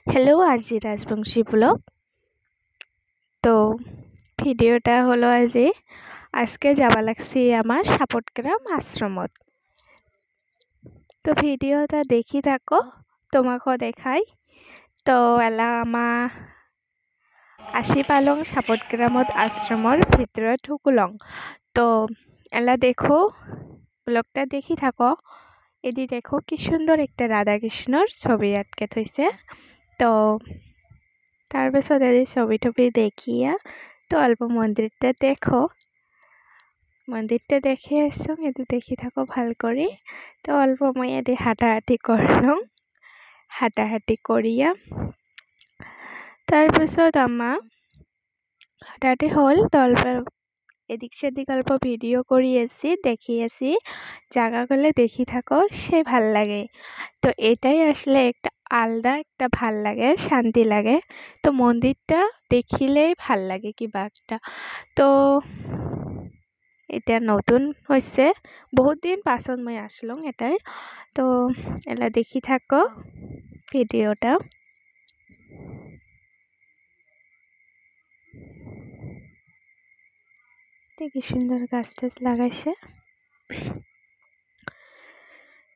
Hello আরজি Rajbanshi blog. তো ভিডিওটা হলো আজকে যাবা লাগছি আমার সাপটগ্রাম আশ্রমত। তো ভিডিওটা দেখি থাকো, তোমাকো দেখাই। তো এলা আমা আসি পালং সাপটগ্রামত আশ্রমর ভিতৰত ঢুকুলং। তো এলা দেখো, ব্লগটা দেখি থাকো। এদি দেখো কি সুন্দর একটা রাধা কৃষ্ণর ছবি আটকে থৈছে। তো তাৰপিছত এদি ছবি টবি দেখিয়া তো অল্প মন্দিরটা দেখো, মন্দিরটা দেখে আসছো, এদি দেখি থাকো ভাল করে। তো অল্প মই এদি হাঁটাহাঁটি করলাম, হাঁটাহাঁটি করিয়া তাৰপিছত আমা হাঁটাহাঁটি হল। তো অল্প এদিক সেদিক অল্প ভিডিও করি আসি, দেখি আসি, জায়গাগুলো দেখি থাকো, সে ভাল লাগে। তো এটাই আসলে একটা আলাদা একটা ভাল লাগে, শান্তি লাগে। তো মন্দিরটা দেখিলেই ভাল লাগে কিবা একটা। তো এটা নতুন হয়েছে, বহুত দিন পাছত মই আসলাম এটাই। তো এলা দেখি থাকো ভিডিওটা। কি সুন্দর গাছ টাছ লাগাইছে।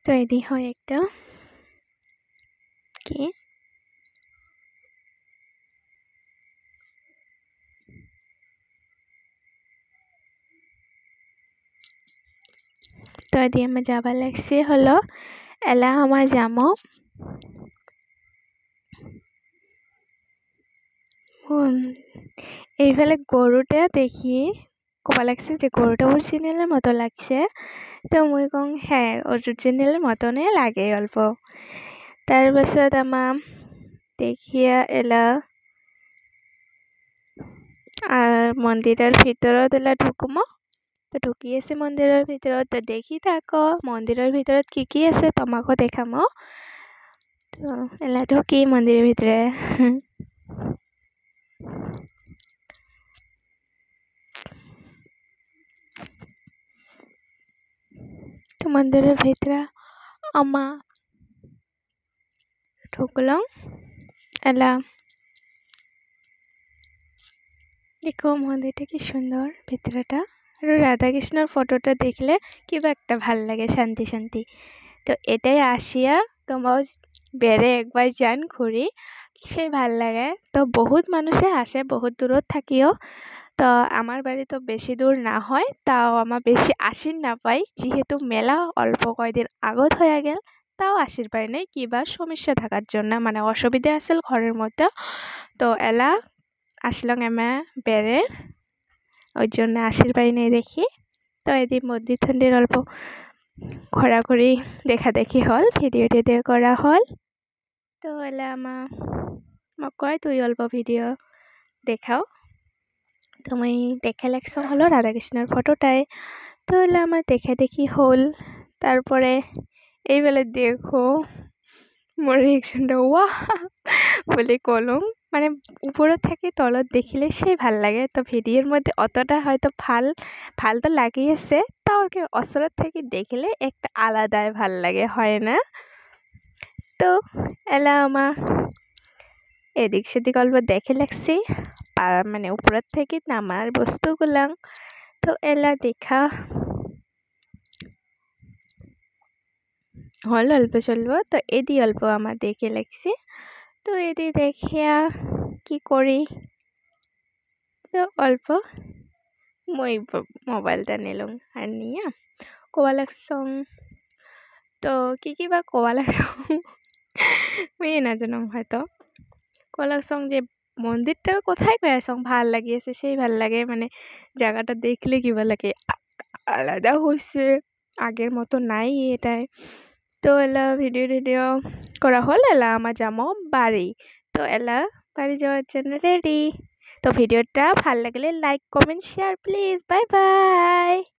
তো এদি হয় একটা কি তো এদি আমার যাবা লাগছে হলো এলা আমার যামো এইফালে গরুটা দেখি কবা লাগছে যে গরুটা অরিজিনালের মতো লাগছে। তো মই কং হ্যাঁ অরিজিনালের মতনে লাগে অল্প। তাৰপাছত আমার দেখিয়া এলা মন্দিরের ভিতৰত এলা ঢুকুমো। তো ঢুকি আছে মন্দিরের ভিতৰত। তো দেখি থাকো মন্দিরের ভিতৰত কি আছে তোমাকো দেখামো। তো এলা ঢুকি মন্দিরের ভিতরে। তো মন্দিরের ভিতরে আমা ঢুকলাম। এলা দেখো মন্দিরটা কি সুন্দর ভিতরেটা। আর রাধাকৃষ্ণর ফটোটা দেখলে কিবা একটা ভাল লাগে, শান্তি শান্তি। তো এটাই আসিয়া তোমরাও বেড়ে একবার যান ঘুরি, সে ভাল লাগে। তো বহুত মানুষে আসে বহুত দূরত থাকিও। তো আমার বাড়ি তো বেশি দূর না হয়, তাও আমার বেশি আসির না পাই, যেহেতু মেলা অল্প কয়দিন আগত হয়ে গেল। তাও আসির পাই নাই কিবা সমস্যা থাকার জন্য, মানে অসুবিধা আছিল ঘরের মধ্যে। তো এলা আসলাম এমা বেড়ে, ওই জন্য আসির পাই নাই দেখি। তো এদিন মন্দির টন্দির অল্প ঘোরাঘুরি দেখা দেখি হল, ভিডিও টিডিও করা হল। তো এলা মোক কয় তুই অল্প ভিডিও দেখাও। তো মই দেখা লাগছো হলো রাধাকৃষ্ণের ফটোটাই। তো এলা আমার দেখা দেখি হল। তারপরে এইবেলা দেখো মোর রিয়েকশনটা ওয়া বলে কলম, মানে উপরে থেকে তলত দেখিলে সেই ভাল লাগে। তো ভিডিওর মধ্যে অতটা হয়তো ভাল তো লাগিয়েছে, তাও কি ওচৰত থেকে দেখিলে একটা আলাদাই ভাল লাগে, হয় না? তো এলা আমার এদিক সেদিক অল্প দেখে লাগছি, মানে উপরের থেকে নামার বস্তুগুলাং। তো এলা দেখা হল অল্প স্বল্প। তো এদি অল্প আমার দেখে লাগছে। তো এদি দেখিয়া কি করি, তো অল্প মই মোবাইলটা নিলাম আর নিয়ে কোয়া লাগছং। তো কি বা কোয়া লাগছং মই না জানো, হয়তো কোয়া লাগছং যে মন্দিরটার কোথায় কয়ে আসং ভাল লাগিয়েছে, সেই ভাল লাগে, মানে জায়গাটা দেখলে কিবা লাগে, আলাদা হয়েছে, আগের মতো নাই এটাই। তো এলা ভিডিও টিডিও করা হল। এলা আমার যামো বাড়ি। তো এলা বাড়ি যাওয়ার জন্য রেডি। তো ভিডিওটা ভাল লাগলে like comment share please. Bye bye.